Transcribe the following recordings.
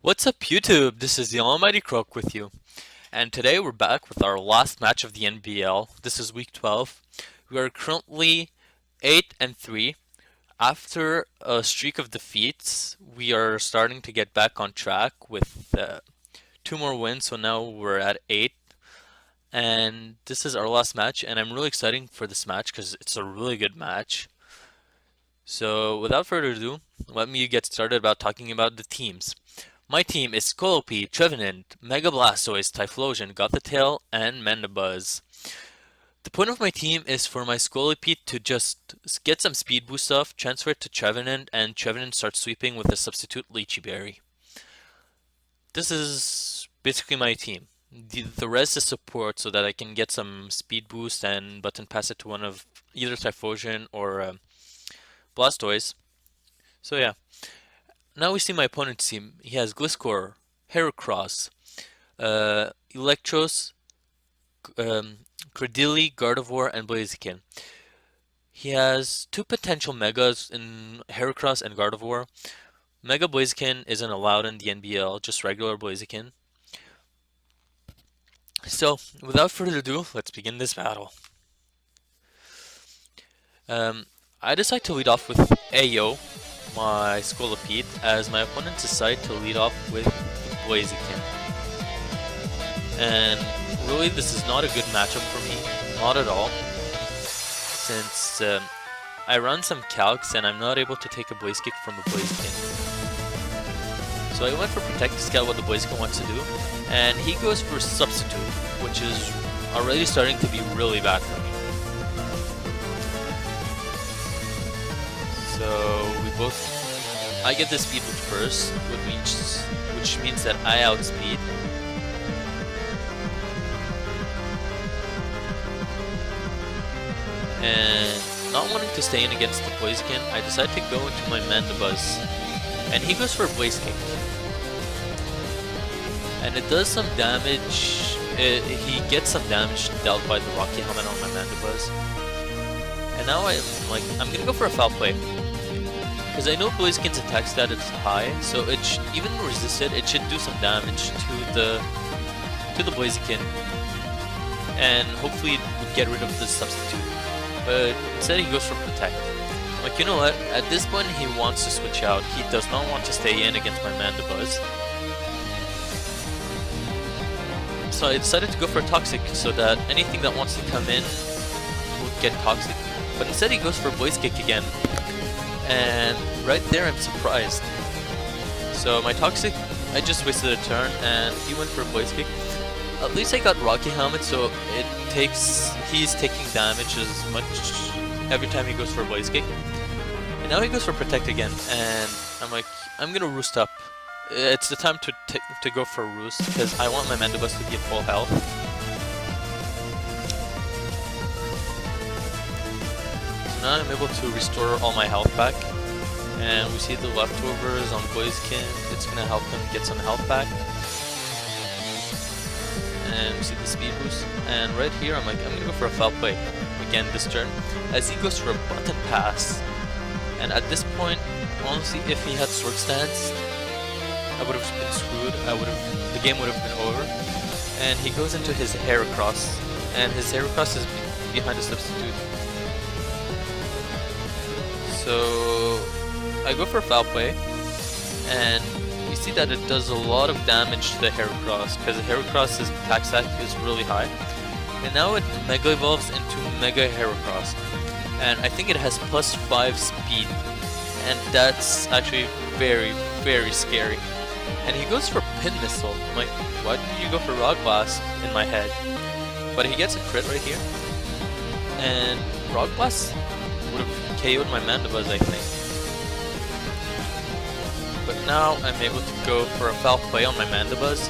What's up, YouTube? This is the Almighty Croak with you, and today we're back with our last match of the NBL. This is week 12. We are currently 8 and 3. After a streak of defeats, we are starting to get back on track with two more wins, so now we're at 8. And this is our last match, and I'm really excited for this match because it's a really good match. So, without further ado, let me get started about talking about the teams. My team is Scolopy, Trevenant, Mega Blastoise, Typhlosion, Gothitail, and Mandibuzz. The point of my team is for my Scolopy to just get some speed boost stuff, transfer it to Trevenant, and Trevenant starts sweeping with a substitute Lychee Berry. This is basically my team. The rest is support so that I can get some speed boost and button pass it to one of either Typhlosion or Blastoise. So yeah. Now we see my opponent's team. He has Gliscor, Heracross, Electros, Credilli, Gardevoir, and Blaziken. He has two potential Megas in Heracross and Gardevoir. Mega Blaziken isn't allowed in the NBL, just regular Blaziken. So, without further ado, let's begin this battle. I decide to lead off with Ayo, my Scolipede, as my opponents decide to lead off with Blaziken. And really, this is not a good matchup for me, not at all, since I run some calcs and I'm not able to take a Blaze Kick from a Blaziken. So I went for Protect to scout what the Blaziken wants to do, and he goes for Substitute, which is already starting to be really bad for me. So I get the speed boost first, which means that I outspeed. And not wanting to stay in against the Blaziken, I decide to go into my Mandibuzz, and he goes for a Blaze Kick. And it does some damage. He gets some damage dealt by the Rocky Helmet on my Mandibuzz. And now I'm gonna go for a Foul Play. Because I know Blaziken's attack stat is high, so even resisted, it should do some damage to the Blaziken, and hopefully it would get rid of the substitute. But instead he goes for Protect. I'm like, you know what? At this point he wants to switch out. He does not want to stay in against my Mandibuzz. So I decided to go for a Toxic so that anything that wants to come in would get Toxic. But instead he goes for Blaze Kick again. And right there I'm surprised. So my Toxic, I just wasted a turn and he went for a Blaze Kick. At least I got Rocky Helmet, so he's taking damage as much every time he goes for a Blaze Kick. And now he goes for Protect again, and I'm like, I'm gonna Roost up. It's the time to go for a Roost, because I want my Mandibuzz to be at full health. Now I'm able to restore all my health back, and we see the leftovers on Blaziken. It's gonna help him get some health back, and we see the speed boost. And right here, I'm gonna go for a Foul Play again this turn, as he goes for a Button Pass. And at this point, honestly, if he had Sword Stance, I would have been screwed. The game would have been over. And he goes into his Heracross, and his Heracross is behind a substitute. So I go for a Foul Play, and you see that it does a lot of damage to the Heracross, because the Heracross's attack stat is really high. And now it Mega Evolves into Mega Heracross, and I think it has +5 speed, and that's actually very, very scary. And he goes for Pin Missile. I'm like, why did you go for Rock Blast in my head? But he gets a crit right here, and Rock Blast would have KO'd my Mandibuzz, I think. But now I'm able to go for a Foul Play on my Mandibuzz,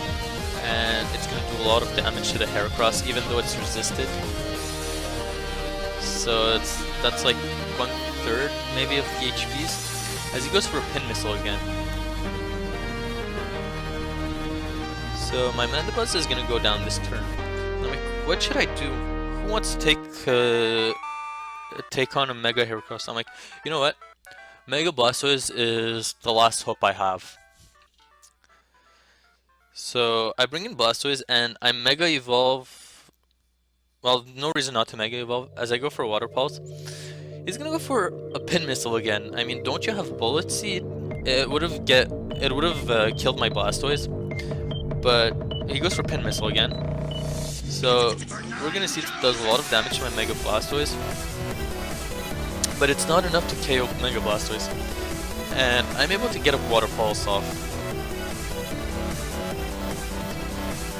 and it's going to do a lot of damage to the Heracross, even though it's resisted. So that's like 1/3 maybe of the HPs, as he goes for a Pin Missile again. So my Mandibuzz is going to go down this turn. I'm like, what should I do? Who wants to take on a Mega Heracross? I'm like, you know what? Mega Blastoise is the last hope I have. So I bring in Blastoise and I Mega Evolve. Well, no reason not to Mega Evolve. As I go for a Water Pulse, he's gonna go for a Pin Missile again. I mean, don't you have Bullet Seed? It would have killed my Blastoise, but he goes for Pin Missile again. So we're gonna see it does a lot of damage to my Mega Blastoise, but it's not enough to KO Mega Blastoise, and I'm able to get a Water Pulse off.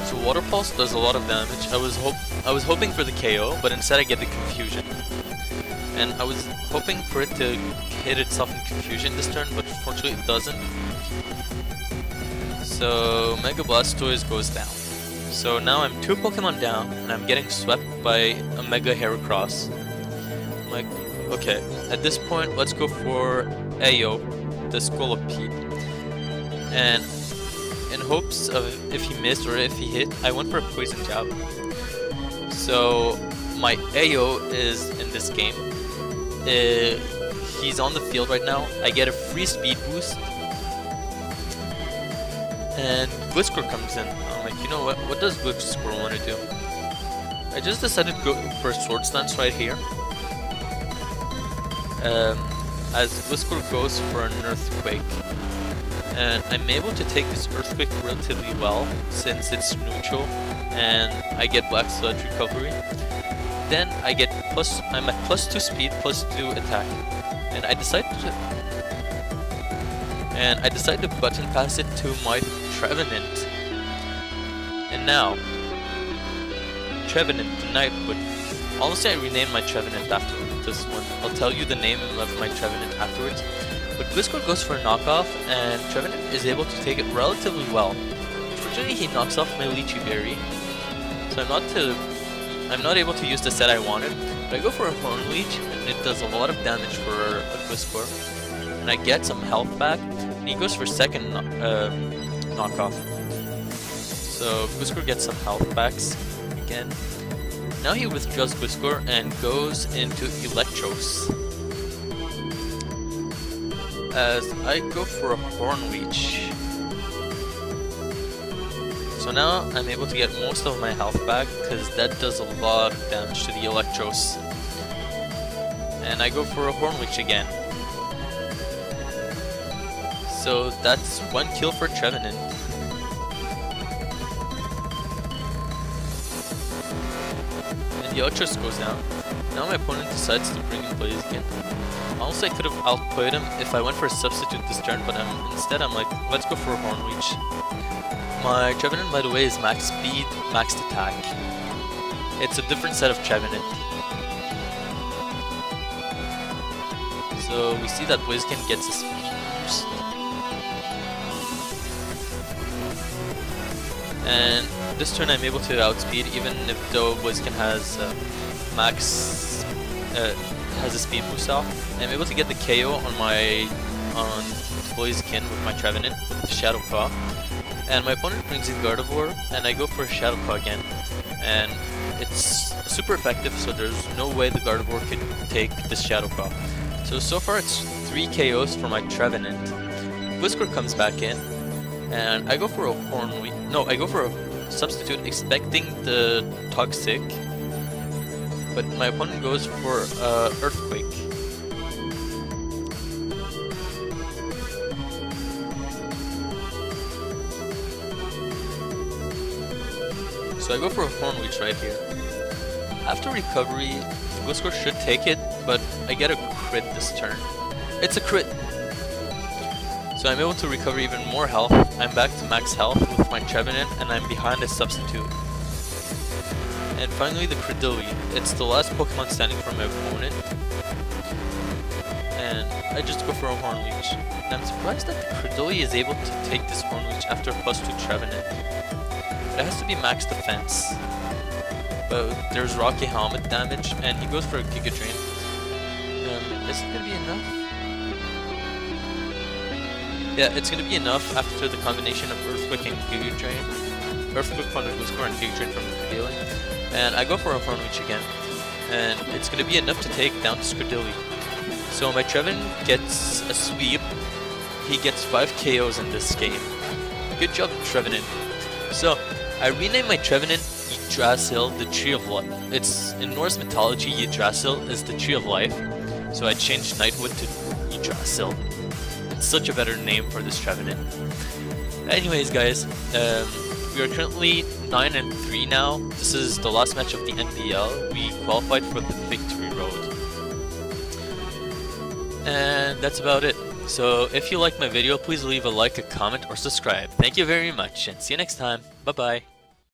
So Water Pulse does a lot of damage. I was hoping for the KO, but instead I get the Confusion. And I was hoping for it to hit itself in Confusion this turn, but unfortunately it doesn't. So Mega Blastoise goes down. So now I'm 2 Pokemon down, and I'm getting swept by a Mega Heracross. I'm like, okay, at this point let's go for Ayo, the Scolipede. And in hopes of if he missed or if he hit, I went for a Poison Jab. So my Ayo is in this game. He's on the field right now. I get a free speed boost, and Glitchxcity comes in. I'm like, you know what does Glitchxcity want to do? I just decided to go for a Swords Dance right here. As Glitchxcity goes for an Earthquake. And I'm able to take this Earthquake relatively well since it's neutral and I get Black Sludge recovery. Then I'm at +2 speed, +2 attack. And I decide to button pass it to my Trevenant. And now Trevenant, the Knighthood. Honestly, I renamed my Trevenant after this one. I'll tell you the name of my Trevenant afterwards. But Glitchxcity goes for a knockoff, and Trevenant is able to take it relatively well. Unfortunately, he knocks off my Lychee Berry, so I'm not able to use the set I wanted. But I go for a Horn Leech, and it does a lot of damage for a Glitchxcity. And I get some health back, and he goes for second knockoff. So Glitchxcity gets some health backs again. Now he withdraws Glitchxcity and goes into Electros. As I go for a Horn Leech. So now I'm able to get most of my health back because that does a lot of damage to the Electros. And I go for a Horn Leech again. So that's 1 kill for Trevenant. And the Electros goes down. Now my opponent decides to bring in Blaziken. Honestly, I could have outplayed him if I went for a substitute this turn, but instead I'm like, let's go for a Horn Leech. My Trevenant, by the way, is max speed, max attack. It's a different set of Trevenant. So we see that Blaziken gets a speed boost. And this turn I'm able to outspeed, even if though Blaziken has has a speed boost off. I'm able to get the KO on Blaziken with my Trevenant with the Shadow Claw. And my opponent brings in Gardevoir, and I go for a Shadow Claw again. And it's super effective, so there's no way the Gardevoir could take this Shadow Claw. So far it's 3 KOs for my Trevenant. Glitchxcity comes back in, and I go for a I go for a substitute expecting the Toxic. But my opponent goes for Earthquake. So I go for a Horn Leech right here. After recovery, Glitchxcity should take it, but I get a crit this turn. It's a crit! So I'm able to recover even more health. I'm back to max health with my Trevenant, and I'm behind a substitute. And finally the Credilli. It's the last Pokemon standing for my opponent. And I just go for a Horn Leech. And I'm surprised that the Credilli is able to take this Horn Leech after +2 Trevenant. It has to be max defense. But there's Rocky Helmet damage, and he goes for a Giga Drain. Is it gonna be enough? Yeah, it's gonna be enough after the combination of Earthquake and Giga Drain. Earthquake from the Glitchxcity and Giga Drain from the Credilli. And I go for a Horn Leech again. And it's gonna be enough to take down this Credilli. So my Trevenant gets a sweep. He gets 5 KOs in this game. Good job, Trevenant. So, I renamed my Trevenant Yggdrasil the Tree of Life. It's in Norse mythology, Yggdrasil is the Tree of Life, so I changed Knighthood to Yggdrasil. It's such a better name for this Trevenant. Anyways, guys, we are currently 9-3 now. This is the last match of the NBL. We qualified for the victory road. And that's about it. So if you like my video, please leave a like, a comment, or subscribe. Thank you very much, and see you next time. Bye bye.